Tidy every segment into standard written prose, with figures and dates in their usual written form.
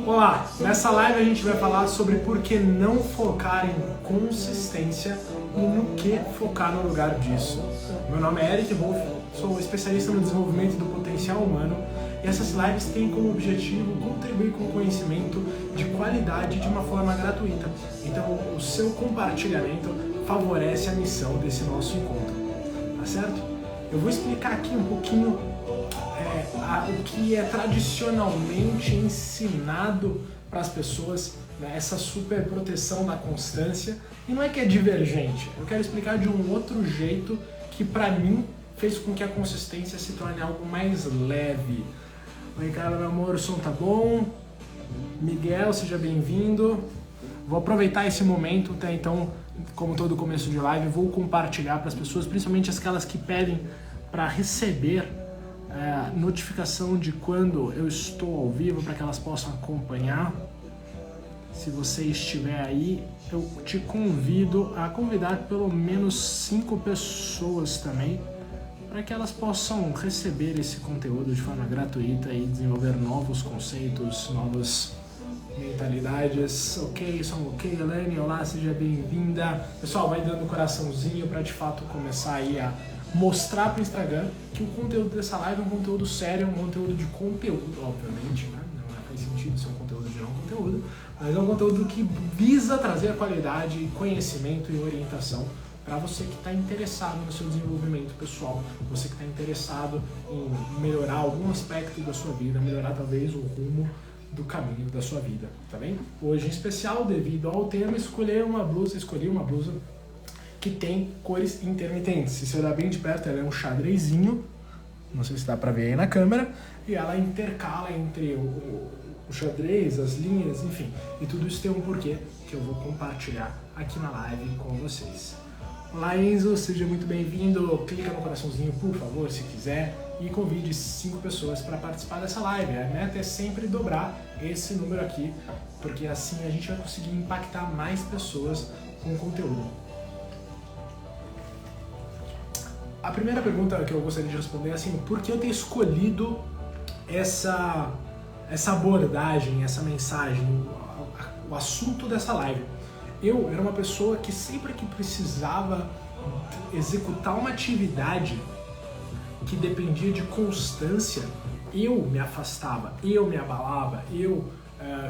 Olá, nessa live a gente vai falar sobre por que não focar em consistência e no que focar no lugar disso. Meu nome é Eric Wolff, sou especialista no desenvolvimento do potencial humano e essas lives têm como objetivo contribuir com conhecimento de qualidade de uma forma gratuita. Então o seu compartilhamento favorece a missão desse nosso encontro, tá certo? Eu vou explicar aqui um pouquinho o que é tradicionalmente ensinado para as pessoas, né, essa super proteção da constância, e não é que é divergente, eu quero explicar de um outro jeito que para mim fez com que a consistência se torne algo mais leve. Oi, cara, meu amor, o som tá bom? Miguel, seja bem-vindo. Vou aproveitar esse momento, até então, como todo começo de live, vou compartilhar para as pessoas, principalmente aquelas que pedem para receber notificação de quando eu estou ao vivo, para que elas possam acompanhar. Se você estiver aí, eu te convido a convidar pelo menos 5 pessoas também, para que elas possam receber esse conteúdo de forma gratuita e desenvolver novos conceitos, novas mentalidades. Ok, som ok, Elaine, olá, seja bem-vinda. Pessoal, vai dando coraçãozinho para de fato começar aí a mostrar para o Instagram que o conteúdo dessa live é um conteúdo sério, um conteúdo de conteúdo, obviamente, né? Não faz sentido ser um conteúdo de não conteúdo, mas é um conteúdo que visa trazer qualidade, conhecimento e orientação para você que está interessado no seu desenvolvimento pessoal, você que está interessado em melhorar algum aspecto da sua vida, melhorar talvez o rumo do caminho da sua vida, tá bem? Hoje em especial, devido ao tema, escolhi uma blusa que tem cores intermitentes. Se você olhar bem de perto, ela é um xadrezinho, não sei se dá pra ver aí na câmera, e ela intercala entre o xadrez, as linhas, enfim, e tudo isso tem um porquê que eu vou compartilhar aqui na live com vocês. Olá, Enzo, seja muito bem-vindo, clica no coraçãozinho, por favor, se quiser, e convide 5 pessoas para participar dessa live. A meta é sempre dobrar esse número aqui, porque assim a gente vai conseguir impactar mais pessoas com o conteúdo. A primeira pergunta que eu gostaria de responder é assim, por que eu tenho escolhido essa abordagem, essa mensagem, o assunto dessa live? Eu era uma pessoa que sempre que precisava executar uma atividade que dependia de constância, eu me afastava, eu me abalava, eu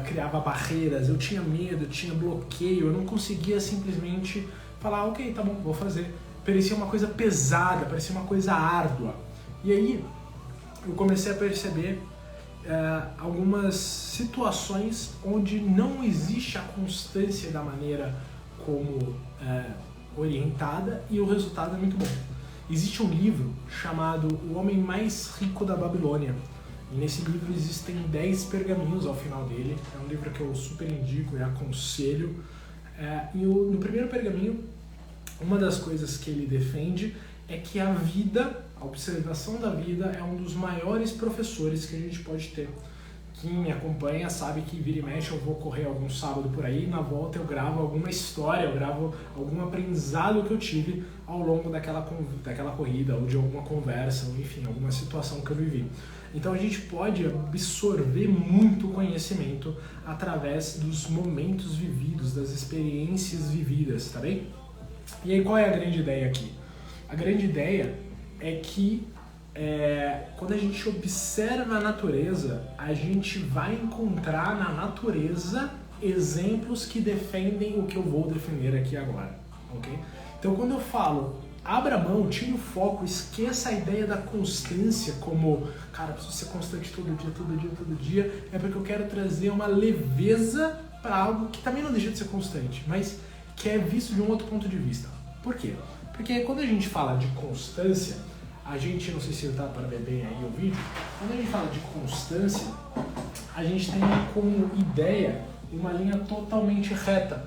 criava barreiras, eu tinha medo, eu tinha bloqueio, eu não conseguia simplesmente falar, ok, tá bom, vou fazer. Parecia uma coisa pesada, parecia uma coisa árdua. E aí eu comecei a perceber algumas situações onde não existe a constância da maneira como orientada e o resultado é muito bom. Existe um livro chamado O Homem Mais Rico da Babilônia. E nesse livro existem 10 pergaminhos ao final dele. É um livro que eu super indico e aconselho. No primeiro pergaminho, uma das coisas que ele defende é que a vida, a observação da vida é um dos maiores professores que a gente pode ter. Quem me acompanha sabe que vira e mexe eu vou correr algum sábado por aí, na volta eu gravo alguma história, eu gravo algum aprendizado que eu tive ao longo daquela corrida, ou de alguma conversa, ou enfim, alguma situação que eu vivi. Então a gente pode absorver muito conhecimento através dos momentos vividos, das experiências vividas, tá bem? E aí qual é a grande ideia aqui? A grande ideia é que quando a gente observa a natureza, a gente vai encontrar na natureza exemplos que defendem o que eu vou defender aqui agora, ok? Então quando eu falo, abra mão, tire o foco, esqueça a ideia da constância como, cara, preciso ser constante todo dia, é porque eu quero trazer uma leveza para algo que também não deixa de ser constante, mas que é visto de um outro ponto de vista. Por quê? Porque quando a gente fala de constância, a gente, não sei se está para ver bem aí o vídeo, quando a gente fala de constância, a gente tem como ideia uma linha totalmente reta,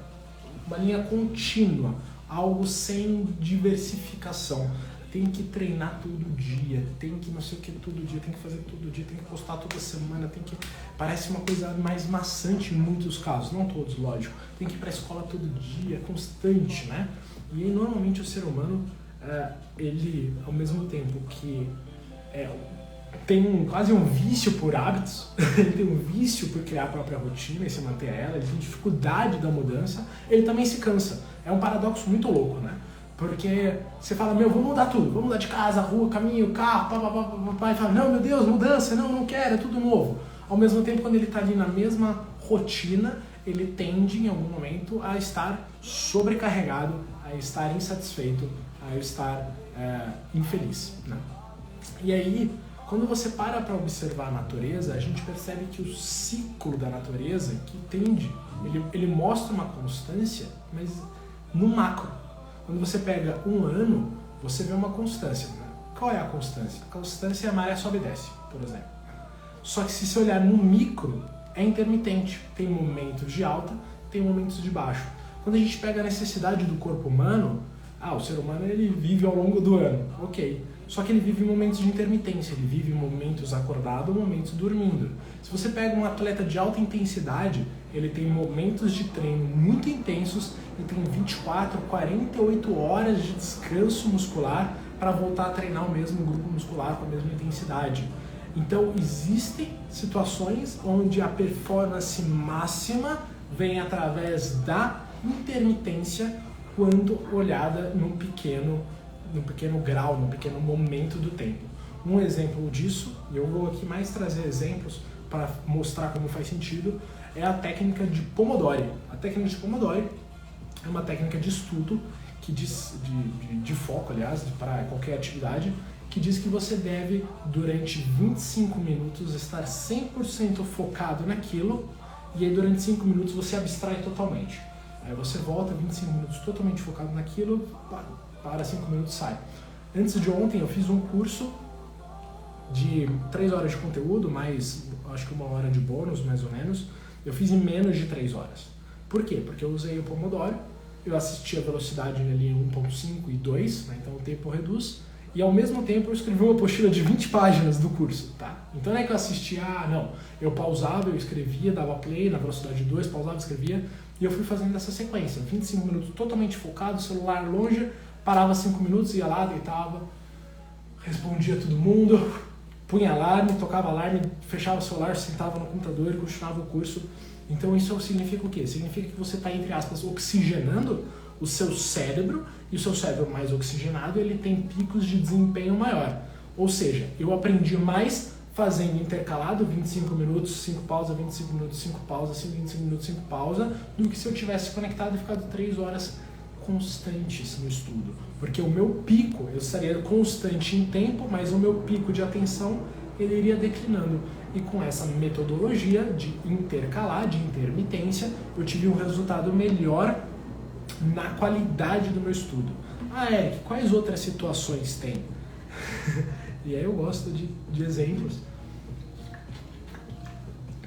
uma linha contínua, algo sem diversificação. Tem que treinar todo dia, tem que não sei o que todo dia, tem que fazer todo dia, tem que postar toda semana, tem que... Parece uma coisa mais maçante em muitos casos, não todos, lógico. Tem que ir para a escola todo dia, constante, né? E aí, normalmente o ser humano, ele, ao mesmo tempo que é tem quase um vício por hábitos, ele tem um vício por criar a própria rotina e se manter ela, ele tem dificuldade da mudança, ele também se cansa. É um paradoxo muito louco, né? Porque você fala, vou mudar tudo, vou mudar de casa, rua, caminho, carro, e fala, não, meu Deus, mudança, não quero, é tudo novo. Ao mesmo tempo, quando ele está ali na mesma rotina, ele tende em algum momento a estar sobrecarregado, a estar insatisfeito, a estar infeliz, né? E aí, quando você para observar a natureza, a gente percebe que o ciclo da natureza, que tende, ele mostra uma constância, mas no macro. Quando você pega um ano, você vê uma constância, né? Qual é a constância? A constância é a maré sobe e desce, por exemplo. Só que se você olhar no micro, é intermitente. Tem momentos de alta, tem momentos de baixo. Quando a gente pega a necessidade do corpo humano, o ser humano ele vive ao longo do ano, ok. Só que ele vive momentos de intermitência, ele vive momentos acordado, momentos dormindo. Se você pega um atleta de alta intensidade, ele tem momentos de treino muito intensos e tem 24, 48 horas de descanso muscular para voltar a treinar o mesmo grupo muscular com a mesma intensidade. Então, existem situações onde a performance máxima vem através da intermitência quando olhada num pequeno grau, num pequeno momento do tempo. Um exemplo disso, e eu vou aqui mais trazer exemplos para mostrar como faz sentido, é a técnica de Pomodori. A técnica de Pomodori é uma técnica de estudo que diz, de foco, aliás, para qualquer atividade, que diz que você deve, durante 25 minutos, estar 100% focado naquilo, e aí durante 5 minutos você abstrai totalmente. Aí você volta 25 minutos totalmente focado naquilo, para 5 minutos e sai. Antes de ontem eu fiz um curso de 3 horas de conteúdo, mais acho que 1 hora de bônus, mais ou menos. Eu fiz em menos de 3 horas. Por quê? Porque eu usei o Pomodoro, eu assisti a velocidade ali 1.5 e 2, né? Então o tempo reduz, e ao mesmo tempo eu escrevi uma apostila de 20 páginas do curso, tá? Então não é que eu assistia, não, eu pausava, eu escrevia, dava play na velocidade 2, pausava, escrevia, e eu fui fazendo essa sequência, 25 minutos totalmente focado, celular longe, parava 5 minutos, ia lá, deitava, respondia todo mundo, punha alarme, tocava alarme, fechava o celular, sentava no computador e continuava o curso. Então isso significa o quê? Significa que você está, entre aspas, oxigenando o seu cérebro, e o seu cérebro mais oxigenado, ele tem picos de desempenho maior. Ou seja, eu aprendi mais fazendo intercalado, 25 minutos, 5 pausa, 25 minutos, 5 pausa, 25 minutos, 5 pausa, do que se eu tivesse conectado e ficado 3 horas constantes no estudo. Porque o meu pico, eu estaria constante em tempo, mas o meu pico de atenção, ele iria declinando. E com essa metodologia de intercalar, de intermitência, eu tive um resultado melhor na qualidade do meu estudo. Eric, quais outras situações tem? E aí eu gosto de exemplos.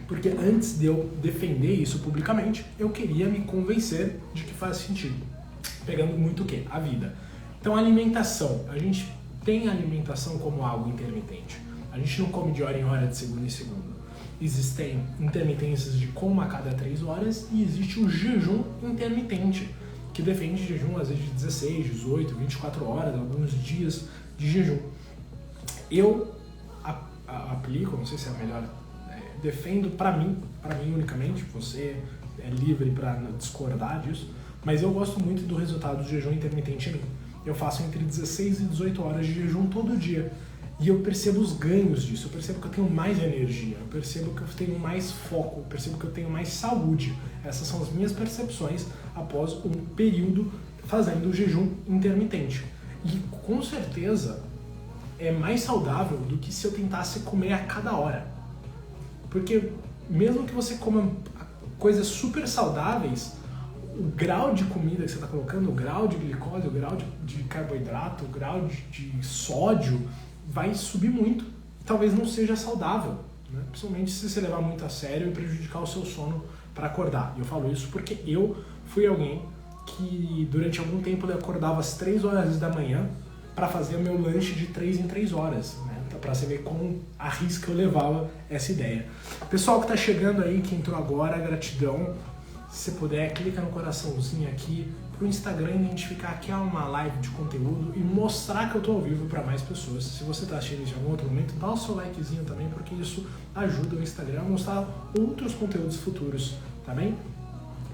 Porque antes de eu defender isso publicamente, eu queria me convencer de que faz sentido. Pegando muito o quê? A vida. Então, alimentação. A gente tem a alimentação como algo intermitente. A gente não come de hora em hora, de segunda em segunda. Existem intermitências de como a cada 3 horas e existe o jejum intermitente, que defende jejum às vezes de 16, 18, 24 horas, alguns dias de jejum. Eu aplico, não sei se é a melhor, defendo para mim unicamente, você é livre para discordar disso, mas eu gosto muito do resultado do jejum intermitente em mim. Eu faço entre 16 e 18 horas de jejum todo dia. E eu percebo os ganhos disso, eu percebo que eu tenho mais energia, eu percebo que eu tenho mais foco, eu percebo que eu tenho mais saúde. Essas são as minhas percepções após um período fazendo o jejum intermitente. E com certeza é mais saudável do que se eu tentasse comer a cada hora. Porque mesmo que você coma coisas super saudáveis, o grau de comida que você está colocando, o grau de glicose, o grau de carboidrato, o grau de sódio vai subir muito. Talvez não seja saudável, né? Principalmente se você levar muito a sério e prejudicar o seu sono para acordar. E eu falo isso porque eu fui alguém que durante algum tempo eu acordava às 3 horas da manhã para fazer o meu lanche de 3 em 3 horas, né? Para você ver como a risca eu levava essa ideia. Pessoal que está chegando aí, que entrou agora, gratidão. Se você puder, clica no coraçãozinho aqui, para o Instagram identificar que é uma live de conteúdo e mostrar que eu estou ao vivo para mais pessoas. Se você está assistindo isso em algum outro momento, dá o seu likezinho também, porque isso ajuda o Instagram a mostrar outros conteúdos futuros, tá bem?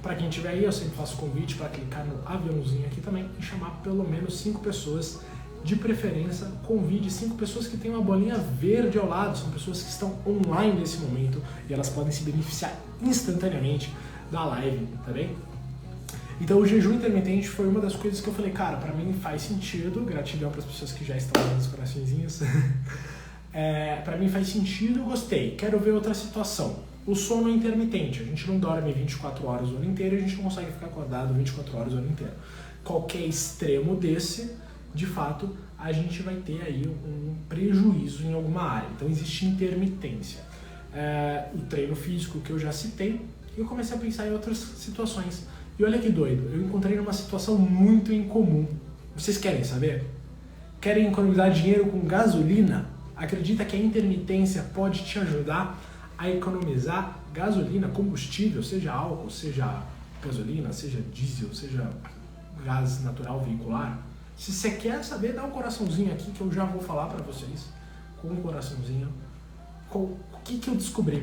Para quem estiver aí, eu sempre faço convite para clicar no aviãozinho aqui também e chamar pelo menos 5 pessoas, de preferência, convide 5 pessoas que têm uma bolinha verde ao lado, são pessoas que estão online nesse momento e elas podem se beneficiar instantaneamente da live, tá bem? Então o jejum intermitente foi uma das coisas que eu falei, cara, pra mim faz sentido, gratidão para as pessoas que já estão dando os coraçõezinhos, pra mim faz sentido, gostei, quero ver outra situação. O sono é intermitente, a gente não dorme 24 horas o ano inteiro, a gente não consegue ficar acordado 24 horas o ano inteiro. Qualquer extremo desse, de fato, a gente vai ter aí um prejuízo em alguma área, então existe intermitência. O treino físico que eu já citei, e eu comecei a pensar em outras situações. E olha que doido, eu encontrei numa situação muito incomum. Vocês querem saber? Querem economizar dinheiro com gasolina? Acredita que a intermitência pode te ajudar a economizar gasolina, combustível, seja álcool, seja gasolina, seja diesel, seja gás natural veicular? Se você quer saber, dá um coraçãozinho aqui que eu já vou falar para vocês. Com um coraçãozinho, o que eu descobri.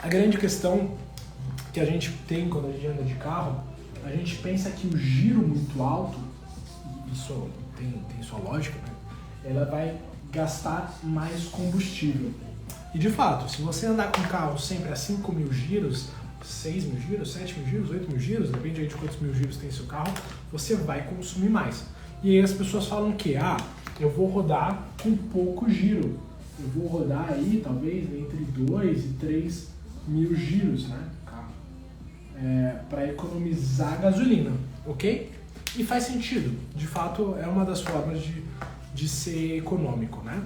A grande questão que a gente tem quando a gente anda de carro, a gente pensa que o giro muito alto, isso tem sua lógica, né? Ela vai gastar mais combustível. E de fato, se você andar com o carro sempre a 5 mil giros, 6 mil giros, 7 mil giros, 8 mil giros, depende aí de quantos mil giros tem seu carro, você vai consumir mais. E aí as pessoas falam que, eu vou rodar com pouco giro. Eu vou rodar aí, talvez, entre 2 e 3 mil giros, né, carro, para economizar gasolina, ok? E faz sentido, de fato é uma das formas de ser econômico, né?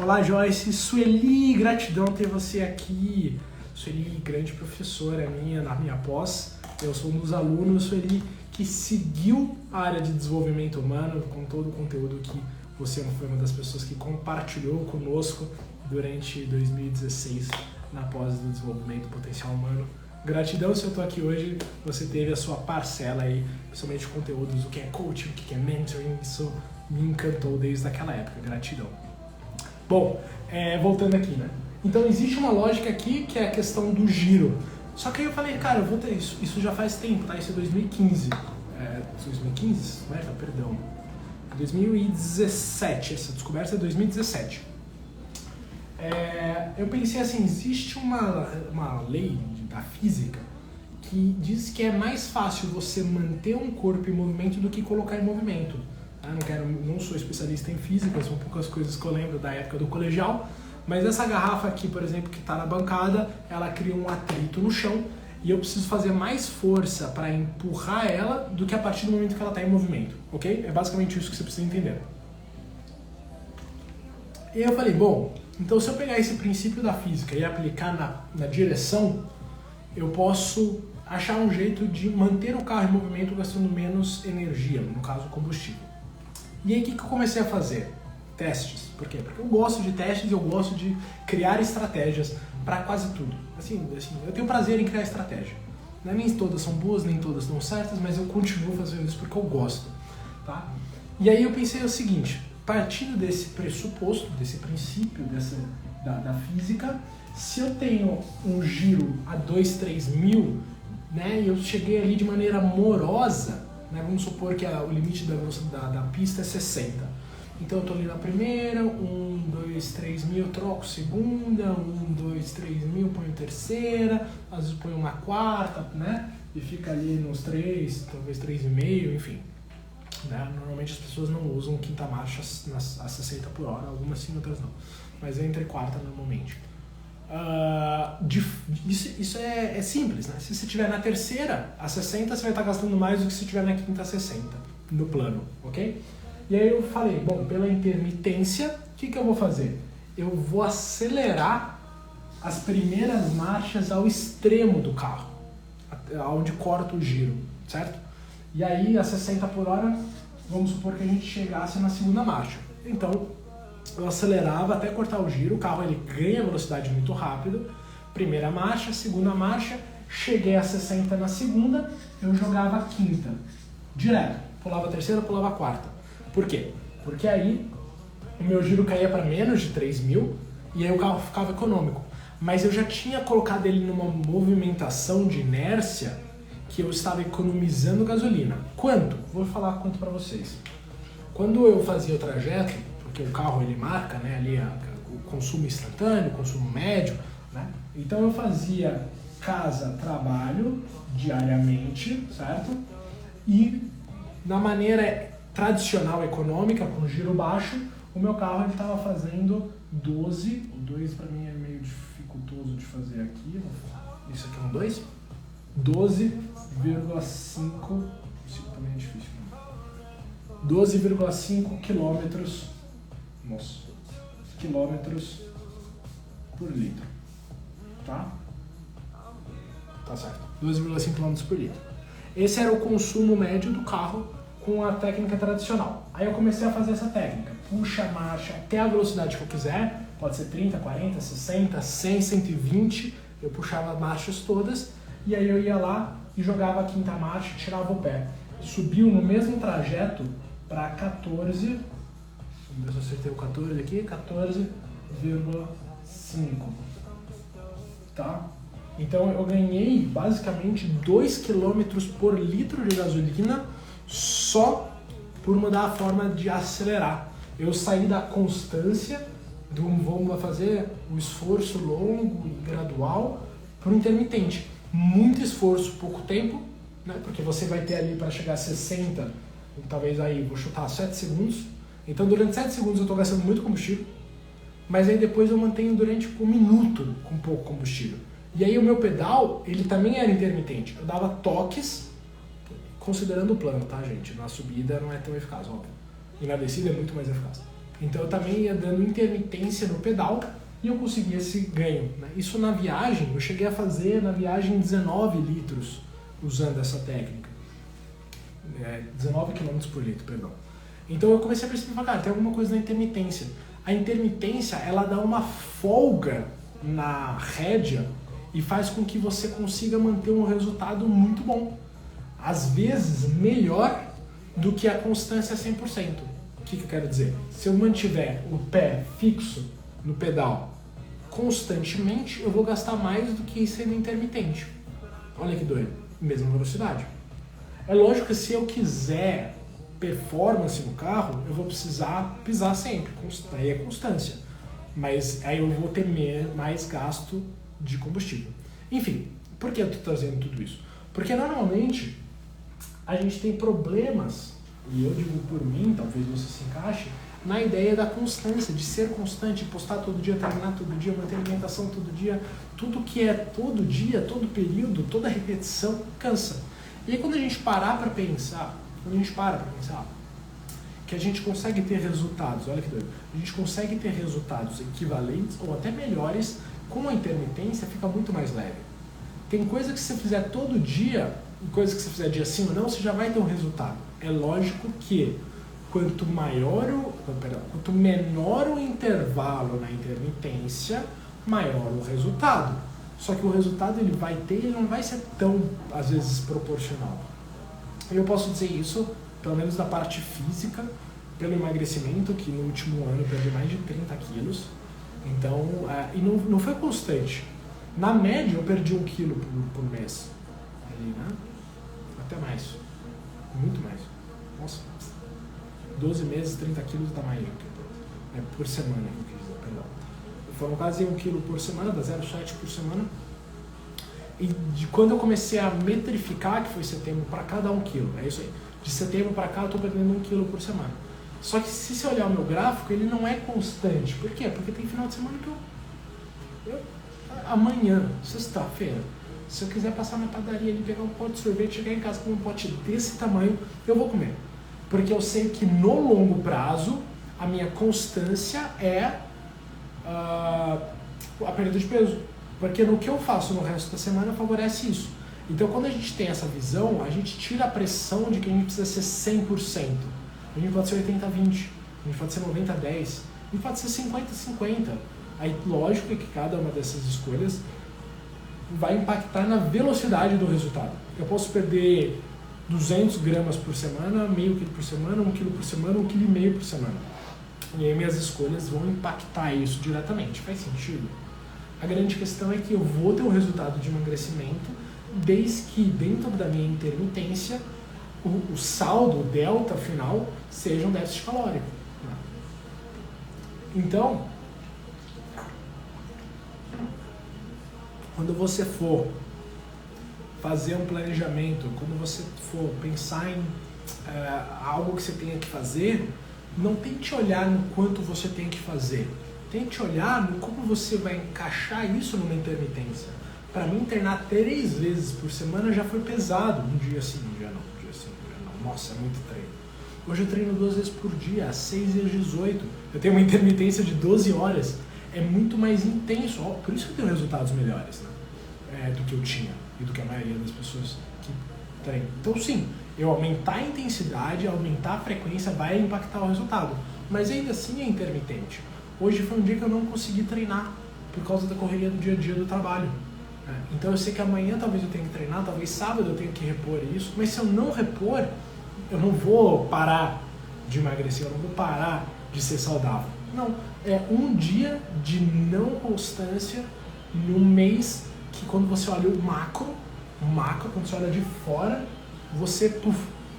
Olá Joyce, Sueli, gratidão ter você aqui. Sueli, grande professora minha na minha pós, eu sou um dos alunos, Sueli, que seguiu a área de desenvolvimento humano com todo o conteúdo que você foi uma das pessoas que compartilhou conosco durante 2016 na pós do desenvolvimento potencial humano. Gratidão se eu estou aqui hoje, você teve a sua parcela aí, principalmente conteúdos, o que é coaching, o que é mentoring, isso me encantou desde aquela época, gratidão. Bom, voltando aqui, né? Então existe uma lógica aqui que é a questão do giro. Só que aí eu falei, cara, eu vou ter isso já faz tempo, tá? Isso é 2015. 2015? Perdão. 2017, essa descoberta é 2017. Eu pensei assim, existe uma lei da física que diz que é mais fácil você manter um corpo em movimento do que colocar em movimento. Não sou especialista em física, são poucas coisas que eu lembro da época do colegial, mas essa garrafa aqui, por exemplo, que está na bancada, ela cria um atrito no chão e eu preciso fazer mais força para empurrar ela do que a partir do momento que ela está em movimento, ok? É basicamente isso que você precisa entender. E eu falei, bom, então se eu pegar esse princípio da física e aplicar na direção, eu posso achar um jeito de manter o carro em movimento gastando menos energia, no caso combustível. E aí o que eu comecei a fazer? Testes. Por quê? Porque eu gosto de testes e eu gosto de criar estratégias para quase tudo. Assim, eu tenho prazer em criar estratégia. Nem todas são boas, nem todas dão certas, mas eu continuo fazendo isso porque eu gosto. Tá? E aí eu pensei o seguinte, partindo desse pressuposto, desse princípio da física, se eu tenho um giro a 2, 3 mil, né, e eu cheguei ali de maneira amorosa, né, vamos supor que o limite da pista é 60. Então eu estou ali na primeira, 1, 2, 3 mil, troco segunda, 1, 2, 3 mil, ponho terceira, às vezes ponho uma quarta, né? E fica ali nos 3, talvez 3,5, enfim. Né? Normalmente as pessoas não usam quinta marcha a 60 por hora, algumas sim, outras não. Mas é entre quarta normalmente. Isso é simples, né? Se você estiver na terceira a 60, você vai estar gastando mais do que se estiver na quinta a 60, no plano, ok? E aí eu falei, bom, pela intermitência, o que eu vou fazer? Eu vou acelerar as primeiras marchas ao extremo do carro, onde corta o giro, certo? E aí a 60 por hora, vamos supor que a gente chegasse na segunda marcha. Então, eu acelerava até cortar o giro, o carro ele ganha velocidade muito rápido, primeira marcha, segunda marcha, cheguei a 60 na segunda, eu jogava a quinta, direto, pulava a terceira, pulava a quarta. Por quê? Porque aí o meu giro caía para menos de 3 mil e aí o carro ficava econômico. Mas eu já tinha colocado ele numa movimentação de inércia que eu estava economizando gasolina. Quanto? Vou falar quanto para vocês. Quando eu fazia o trajeto, porque o carro ele marca, né, ali o consumo instantâneo, o consumo médio, né? Então eu fazia casa-trabalho diariamente, certo? E na maneira tradicional econômica, com giro baixo, o meu carro ele estava fazendo 12, o 2 para mim é meio dificultoso de fazer aqui, isso aqui é um 2, 12,5, isso também é difícil, 12,5 quilômetros, nossa, quilômetros por litro, tá? Tá certo, 12,5 quilômetros por litro. Esse era o consumo médio do carro com a técnica tradicional. Aí eu comecei a fazer essa técnica, puxa a marcha até a velocidade que eu quiser, pode ser 30, 40, 60, 100, 120, eu puxava as marchas todas e aí eu ia lá e jogava a quinta marcha e tirava o pé. Subiu no mesmo trajeto para 14, vamos ver se eu acertei o 14 aqui, 14,5, tá? Então eu ganhei basicamente 2 km por litro de gasolina só por mudar a forma de acelerar. Eu saí da constância, vamos fazer um esforço longo e gradual, para o intermitente. Muito esforço, pouco tempo, né? Porque você vai ter ali para chegar a 60, talvez aí, vou chutar 7 segundos. Então durante 7 segundos eu estou gastando muito combustível, mas aí depois eu mantenho durante um minuto com pouco combustível. E aí o meu pedal, ele também era intermitente. Eu dava toques, considerando o plano, tá, gente? Na subida não é tão eficaz, óbvio. E na descida é muito mais eficaz. Então eu também ia dando intermitência no pedal e eu conseguia esse ganho, né? Isso na viagem, eu cheguei a fazer na viagem 19 litros usando essa técnica. 19 km por litro, perdão. Então eu comecei a perceber, cara, tem alguma coisa na intermitência. A intermitência, ela dá uma folga na rédea e faz com que você consiga manter um resultado muito bom. Às vezes, melhor do que a constância 100%. O que eu quero dizer? Se eu mantiver o pé fixo no pedal constantemente, eu vou gastar mais do que sendo intermitente. Olha que doido. Mesma velocidade. É lógico que se eu quiser performance no carro, eu vou precisar pisar sempre. Aí é constância. Mas aí eu vou ter mais gasto de combustível. Enfim, por que eu estou trazendo tudo isso? Porque normalmente a gente tem problemas, e eu digo por mim, talvez você se encaixe, na ideia da constância, de ser constante, postar todo dia, terminar todo dia, manter alimentação todo dia, tudo que é todo dia, todo período, toda repetição, cansa. E aí quando a gente parar para pensar, que a gente consegue ter resultados, olha que doido, a gente consegue ter resultados equivalentes ou até melhores, com a intermitência fica muito mais leve. Tem coisa que se você fizer todo dia, e coisa que você fizer dia sim ou não, você já vai ter um resultado. É lógico que quanto menor o intervalo na intermitência, maior o resultado. Só que o resultado ele não vai ser tão, às vezes, proporcional. Eu posso dizer isso, pelo menos da parte física, pelo emagrecimento, que no último ano eu perdi mais de 30 quilos. Então, e não foi constante. Na média, eu perdi 1 quilo por mês. Ali, né? Até mais. Muito mais. Nossa. 12 meses, 30 quilos dá mais. Por semana, eu quis dizer, perdão. Foram quase 1 quilo por semana, dá 0,7 por semana. E de quando eu comecei a metrificar, que foi setembro para cá, dá 1 quilo. É isso aí. De setembro para cá, eu estou perdendo 1 quilo por semana. Só que se você olhar o meu gráfico, ele não é constante. Por quê? Porque tem final de semana que amanhã, sexta-feira, se eu quiser passar na padaria ali, pegar um pote de sorvete, chegar em casa com um pote desse tamanho, eu vou comer. Porque eu sei que no longo prazo, a minha constância é a perda de peso. Porque no que eu faço no resto da semana favorece isso. Então quando a gente tem essa visão, a gente tira a pressão de que a gente precisa ser 100%. A gente pode ser 80-20, a gente pode ser 90-10, a gente pode ser 50-50. Aí lógico que cada uma dessas escolhas vai impactar na velocidade do resultado. Eu posso perder 200 gramas por semana, meio quilo por semana, 1 quilo por semana, 1,5 quilo por semana. E aí minhas escolhas vão impactar isso diretamente. Faz sentido? A grande questão é que eu vou ter um resultado de emagrecimento desde que dentro da minha intermitência o saldo, o delta final, seja um déficit calórico. Então, quando você for fazer um planejamento, quando você for pensar em algo que você tenha que fazer, não tente olhar no quanto você tem que fazer. Tente olhar no como você vai encaixar isso numa intermitência. Para mim, treinar 3 vezes por semana já foi pesado. Um dia sim, um dia não. Um dia sim, um dia não. Nossa, é muito treino. Hoje eu treino 2 vezes por dia, às 6 e às 18. Eu tenho uma intermitência de 12 horas. É muito mais intenso. Por isso que eu tenho resultados melhores, né? Do que eu tinha e do que a maioria das pessoas que treinam. Então, sim, eu aumentar a intensidade, aumentar a frequência vai impactar o resultado. Mas ainda assim é intermitente. Hoje foi um dia que eu não consegui treinar por causa da correria do dia a dia do trabalho. Então eu sei que amanhã talvez eu tenha que treinar, talvez sábado eu tenha que repor isso, mas se eu não repor, eu não vou parar de emagrecer, eu não vou parar de ser saudável. Não, é um dia de não constância no mês que quando você olha o macro, quando você olha de fora, você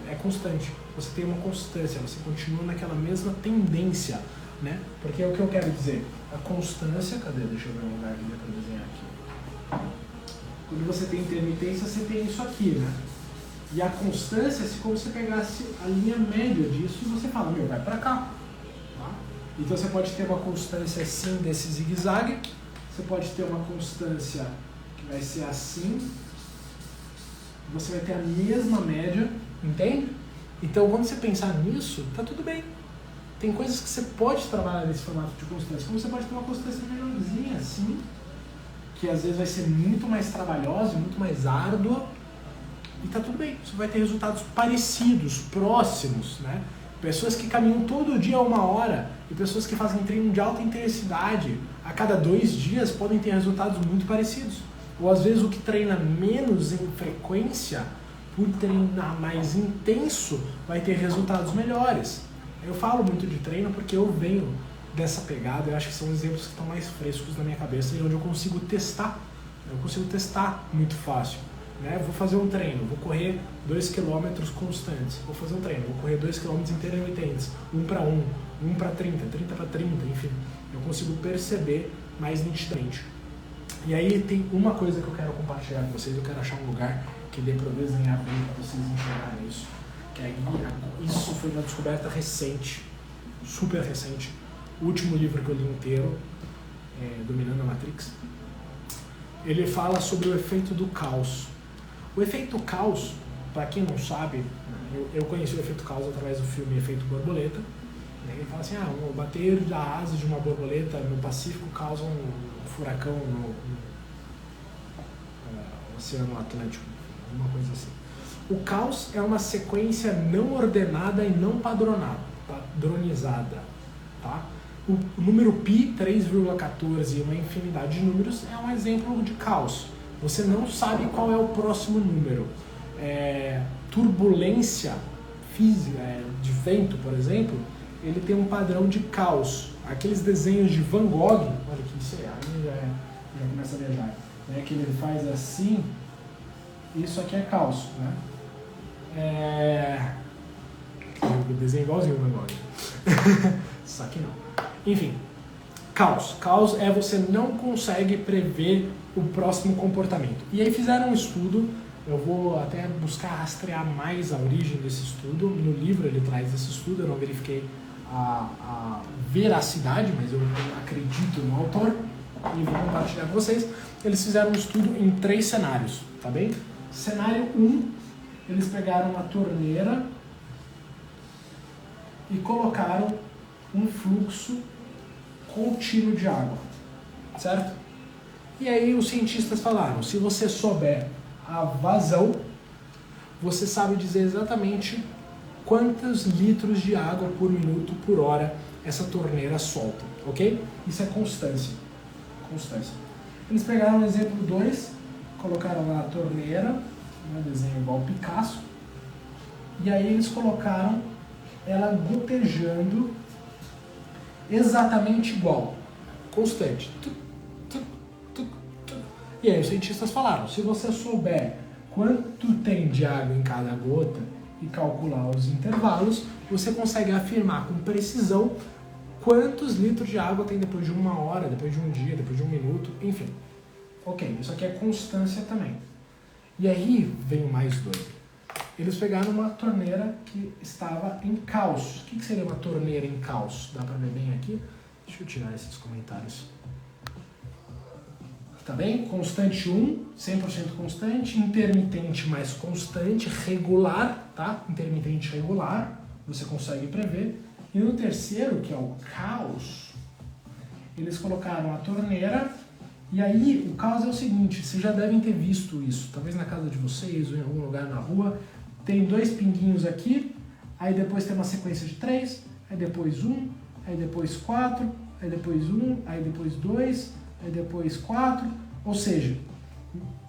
é constante, você tem uma constância, você continua naquela mesma tendência, né? Porque é o que eu quero dizer, a constância, cadê? Deixa eu ver um lugar aqui para desenhar aqui. Quando você tem intermitência, você tem isso aqui, né? E a constância é como se você pegasse a linha média disso e você fala, vai pra cá. Tá? Então você pode ter uma constância assim desse zigue-zague, você pode ter uma constância que vai ser assim, você vai ter a mesma média, entende? Então quando você pensar nisso, tá tudo bem. Tem coisas que você pode trabalhar nesse formato de constância, como você pode ter uma constância menorzinha assim, que às vezes vai ser muito mais trabalhosa, muito mais árdua, e tá tudo bem, você vai ter resultados parecidos, próximos, né? Pessoas que caminham todo dia 1 hora e pessoas que fazem treino de alta intensidade a cada 2 dias podem ter resultados muito parecidos. Ou às vezes o que treina menos em frequência, por treinar mais intenso, vai ter resultados melhores. Eu falo muito de treino porque eu venho dessa pegada, eu acho que são exemplos que estão mais frescos na minha cabeça e onde eu consigo testar. Eu consigo testar muito fácil. Né? Vou fazer um treino, vou correr 2 km constantes. Vou fazer um treino, vou correr 2 km intermitentes, 1 para 1, 1 para 30, 30 para 30, enfim. Eu consigo perceber mais nitidamente. E aí tem uma coisa que eu quero compartilhar com vocês, eu quero achar um lugar que dê para eu desenhar bem para vocês enxergarem isso. Que aí, isso foi uma descoberta recente, super recente. O último livro que eu li inteiro, Dominando a Matrix, ele fala sobre o efeito do caos. O efeito caos, para quem não sabe, eu conheci o efeito caos através do filme Efeito Borboleta. Ele fala assim, o bater da asa de uma borboleta no Pacífico causa um furacão no Oceano Atlântico, alguma coisa assim. O caos é uma sequência não ordenada e não padronizada. Tá? O número π, 3,14 e uma infinidade de números é um exemplo de caos. Você não sabe qual é o próximo número. Turbulência física, de vento, por exemplo, ele tem um padrão de caos. Aqueles desenhos de Van Gogh, olha que isso aí já começa a viajar, né? Que ele faz assim, isso aqui é caos, né? Eu desenho igualzinho o Van Gogh. Só que não. Enfim, caos. Caos é você não consegue prever o próximo comportamento. E aí fizeram um estudo, eu vou até buscar rastrear mais a origem desse estudo. No livro ele traz esse estudo, eu não verifiquei a veracidade, mas eu acredito no autor e vou compartilhar com vocês. Eles fizeram um estudo em 3 cenários, tá bem? Cenário 1, eles pegaram uma torneira e colocaram um fluxo contínuo de água, certo? E aí os cientistas falaram, se você souber a vazão, você sabe dizer exatamente quantos litros de água por minuto, por hora, essa torneira solta, ok? Isso é constância. Eles pegaram o exemplo 2 colocaram lá a torneira, um desenho igual ao Picasso, e aí eles colocaram ela gotejando exatamente igual, constante. E aí os cientistas falaram, se você souber quanto tem de água em cada gota e calcular os intervalos, você consegue afirmar com precisão quantos litros de água tem depois de 1 hora, depois de um dia, depois de 1 minuto, enfim. Ok, isso aqui é constância também. E aí vem o mais doido. Eles pegaram uma torneira que estava em caos. O que seria uma torneira em caos? Dá pra ver bem aqui? Deixa eu tirar esses comentários. Tá bem? Constante 1, 100% constante. Intermitente mais constante. Regular, tá? Intermitente regular. Você consegue prever. E no terceiro, que é o caos, eles colocaram a torneira. E aí, o caos é o seguinte, vocês já devem ter visto isso, talvez na casa de vocês ou em algum lugar na rua, tem 2 pinguinhos aqui, aí depois tem uma sequência de 3, aí depois 1, aí depois 4, aí depois 1, aí depois 2, aí depois 4, ou seja,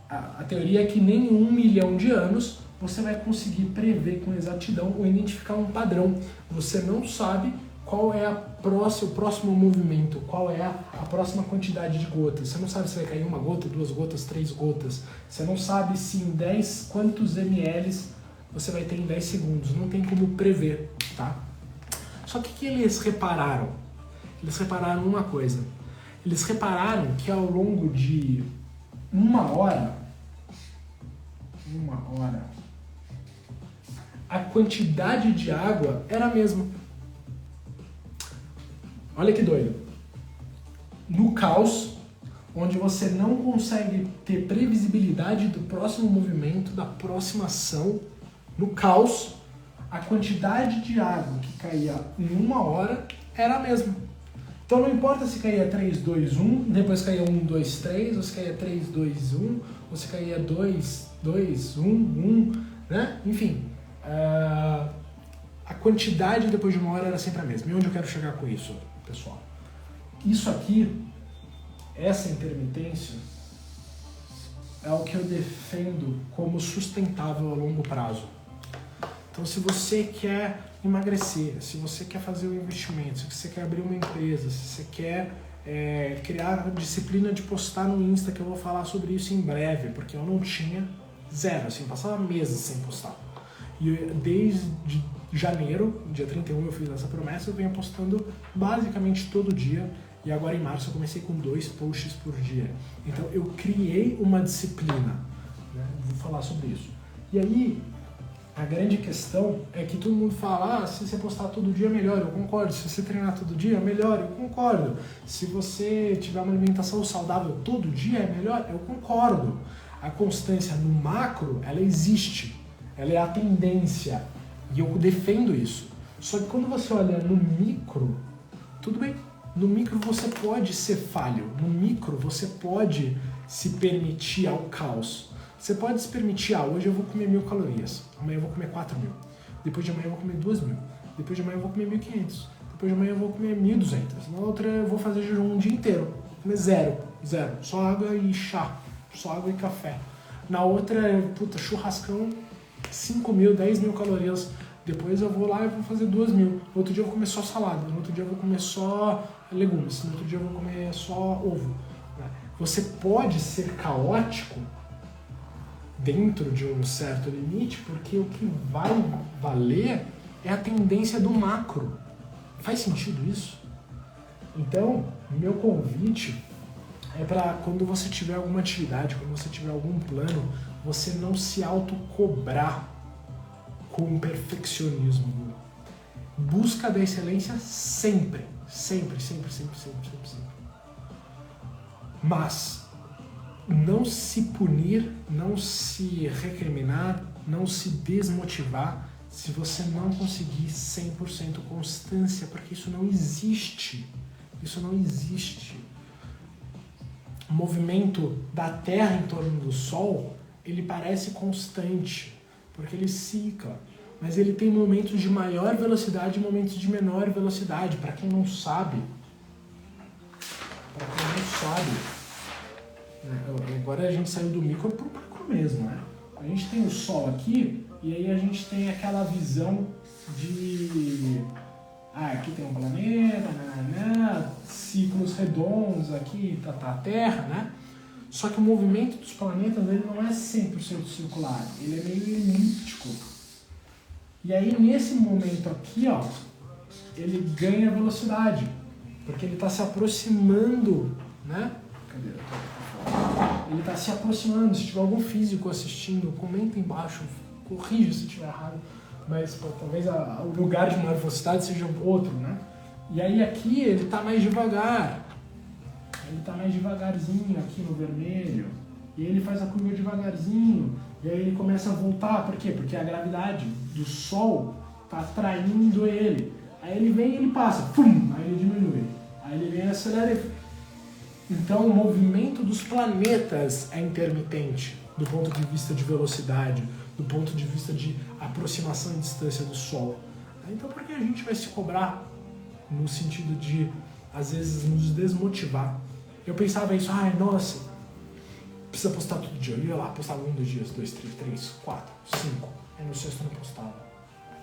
a teoria é que nem em 1 milhão de anos você vai conseguir prever com exatidão ou identificar um padrão. Você não sabe qual é o próximo movimento, qual é a próxima quantidade de gotas. Você não sabe se vai cair 1 gota, 2 gotas, 3 gotas. Você não sabe se em 10 quantos ml você vai ter em 10 segundos. Não tem como prever, tá? Só que o que eles repararam? Eles repararam uma coisa. Eles repararam que ao longo de 1 hora, a quantidade de água era a mesma. Olha que doido. No caos, onde você não consegue ter previsibilidade do próximo movimento, da próxima ação, no caos, a quantidade de água que caía em 1 hora era a mesma. Então não importa se caía 3, 2, 1, depois caía 1, 2, 3, ou se caía 3, 2, 1, ou se caía 2, 2, 1, 1, né? Enfim, a quantidade depois de 1 hora era sempre a mesma. E onde eu quero chegar com isso, pessoal? Isso aqui, essa intermitência, é o que eu defendo como sustentável a longo prazo. Então, se você quer emagrecer, se você quer fazer um investimento, se você quer abrir uma empresa, se você quer criar a disciplina de postar no Insta, que eu vou falar sobre isso em breve, porque eu não tinha zero, assim, passava meses sem postar. E desde janeiro, dia 31, eu fiz essa promessa, eu venho postando basicamente todo dia, e agora em março eu comecei com 2 posts por dia. Então eu criei uma disciplina, né? Vou falar sobre isso. E aí, a grande questão é que todo mundo fala, se você postar todo dia, melhor, eu concordo. Se você treinar todo dia, melhor, eu concordo. Se você tiver uma alimentação saudável todo dia, é melhor, eu concordo. A constância no macro, ela existe, ela é a tendência, e eu defendo isso. Só que quando você olha no micro, tudo bem. No micro você pode ser falho, no micro você pode se permitir ao caos. Você pode se permitir, hoje eu vou comer 1.000 calorias, amanhã eu vou comer 4.000, depois de amanhã eu vou comer 2.000, depois de amanhã eu vou comer 1.500, depois de amanhã eu vou comer 1.200, na outra eu vou fazer jejum um dia inteiro, vou comer zero, só água e chá, só água e café. Na outra, churrascão, 5.000, 10.000 calorias, depois eu vou lá e vou fazer 2.000, no outro dia eu vou comer só salada, no outro dia eu vou comer só legumes, no outro dia eu vou comer só ovo. Você pode ser caótico dentro de um certo limite, porque o que vai valer é a tendência do macro. Faz sentido isso? Então, meu convite é para quando você tiver alguma atividade, quando você tiver algum plano, você não se autocobrar com perfeccionismo. Busca da excelência sempre. Mas não se punir, não se recriminar, não se desmotivar se você não conseguir 100% constância, porque isso não existe. Isso não existe. O movimento da Terra em torno do Sol, ele parece constante, porque ele cicla, mas ele tem momentos de maior velocidade e momentos de menor velocidade. Para quem não sabe, Agora a gente saiu do micro pro macro mesmo, né? A gente tem o Sol aqui e aí a gente tem aquela visão de... aqui tem um planeta, ciclos redondos, aqui tá a Terra, né? Só que o movimento dos planetas ele não é 100% circular, ele é meio elíptico. E aí nesse momento aqui, ó, ele ganha velocidade, porque ele está se aproximando, né? Cadê? Ele está se aproximando. Se tiver algum físico assistindo, comenta embaixo, corrija se estiver errado, mas pô, talvez o lugar de maior velocidade seja outro, né? E aí aqui ele está mais devagar, ele está mais devagarzinho aqui no vermelho, e ele faz a curva devagarzinho, e aí ele começa a voltar. Por quê? Porque a gravidade do Sol está atraindo ele. Aí ele vem e ele passa, pum, aí ele diminui. Aí ele vem e acelera. Então o movimento dos planetas é intermitente do ponto de vista de velocidade, do ponto de vista de aproximação e distância do Sol. Então por que a gente vai se cobrar no sentido de, às vezes, nos desmotivar? Eu pensava isso, nossa, precisa postar todo dia. Eu ia lá, postava 1, 2 dias, 2, 3, 4, 5. Aí no sexto não postava.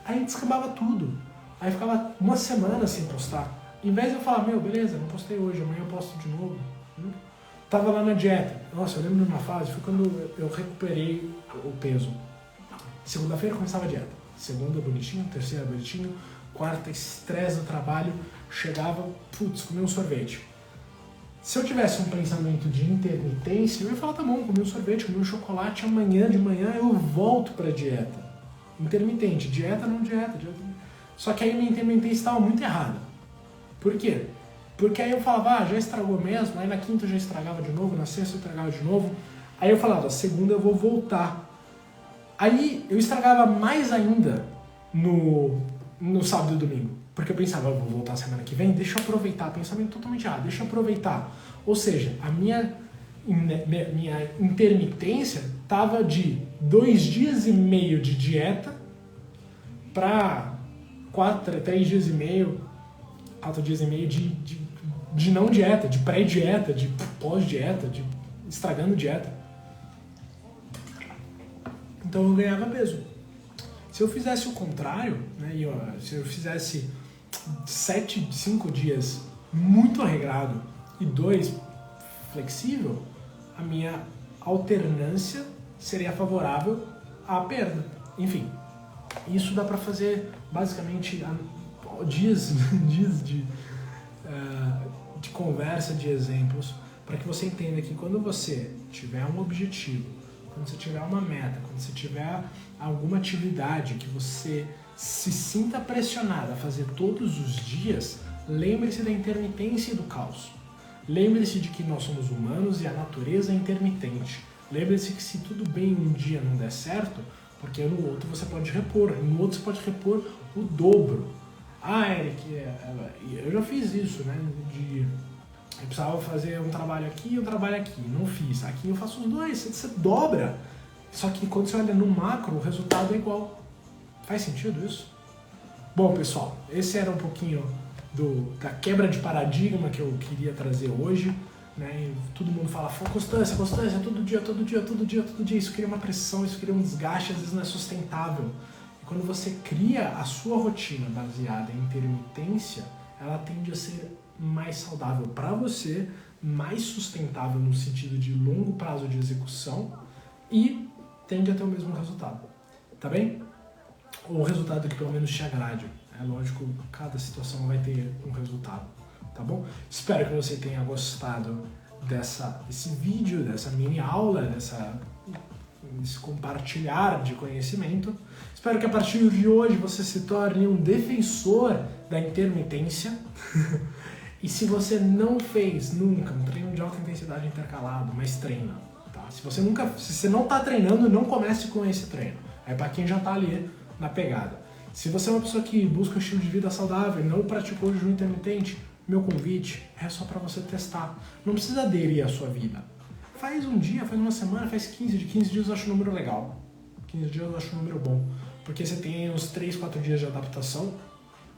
Aí descambava tudo. Aí ficava uma semana sem postar. Em vez de eu falar, beleza, não postei hoje, amanhã eu posto de novo. Tava lá na dieta. Nossa, eu lembro de uma fase, foi quando eu recuperei o peso. Segunda-feira começava a dieta. Segunda, bonitinho. Terceira, bonitinho. Quarta, estresse do trabalho. Chegava, comia um sorvete. Se eu tivesse um pensamento de intermitência, eu ia falar, tá bom, comi um sorvete, comi um chocolate, amanhã de manhã eu volto pra dieta. Intermitente, dieta não dieta. Só que aí minha intermitência estava muito errada. Por quê? Porque aí eu falava, já estragou mesmo, aí na quinta eu já estragava de novo, na sexta eu estragava de novo. Aí eu falava, segunda eu vou voltar. Aí eu estragava mais ainda no sábado e domingo. Porque eu pensava, eu vou voltar semana que vem, deixa eu aproveitar. Pensamento totalmente errado, deixa eu aproveitar. Ou seja, a minha intermitência estava de 2 dias e meio de dieta para 3 dias e meio, 4 dias e meio de não dieta, de pré-dieta, de pós-dieta, de estragando dieta. Então eu ganhava peso. Se eu fizesse o contrário, né, se eu fizesse 5 dias muito regrado e 2 flexível, a minha alternância seria favorável à perda. Enfim, isso dá para fazer basicamente dias de conversa, de exemplos, para que você entenda que quando você tiver um objetivo, quando você tiver uma meta, quando você tiver alguma atividade que você se sinta pressionado a fazer todos os dias, lembre-se da intermitência e do caos. Lembre-se de que nós somos humanos e a natureza é intermitente. Lembre-se que se tudo bem um dia não der certo, porque no outro você pode repor, no outro você pode repor o dobro. Eric, eu já fiz isso, né? Eu precisava fazer um trabalho aqui e um trabalho aqui, não fiz. Aqui eu faço os dois, você dobra. Só que quando você olha no macro, o resultado é igual. Faz sentido isso? Bom, pessoal, esse era um pouquinho da quebra de paradigma que eu queria trazer hoje. Né? E todo mundo fala, constância, todo dia. Isso cria uma pressão, isso cria um desgaste, às vezes não é sustentável. E quando você cria a sua rotina baseada em intermitência, ela tende a ser mais saudável para você, mais sustentável no sentido de longo prazo de execução e tende a ter o mesmo resultado, tá bem? Ou um resultado que pelo menos te agrade. É lógico, cada situação vai ter um resultado, tá bom? Espero que você tenha gostado desse vídeo, dessa mini aula, desse compartilhar de conhecimento. Espero que a partir de hoje você se torne um defensor da intermitência. E se você não fez nunca um treino de alta intensidade intercalado, mas treina, tá? Se você não está treinando, não comece com esse treino. É para quem já está ali na pegada. Se você é uma pessoa que busca um estilo de vida saudável e não praticou jejum intermitente, meu convite é só para você testar. Não precisa aderir à sua vida. Faz um dia, faz uma semana, faz 15. De 15 dias eu acho um número legal. 15 dias eu acho um número bom. Porque você tem uns 3, 4 dias de adaptação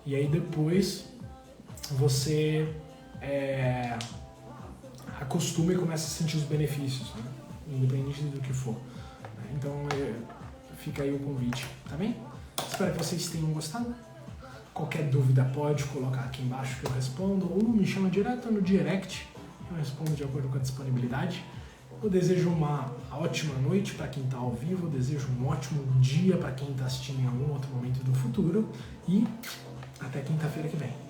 e aí depois você acostuma e começa a sentir os benefícios, né? Independente do que for. Então fica aí o convite, tá bem? Espero que vocês tenham gostado. Qualquer dúvida pode colocar aqui embaixo que eu respondo, ou me chama direto no direct, eu respondo de acordo com a disponibilidade. Eu desejo uma ótima noite para quem está ao vivo, eu desejo um ótimo dia para quem está assistindo em algum outro momento do futuro e até quinta-feira que vem.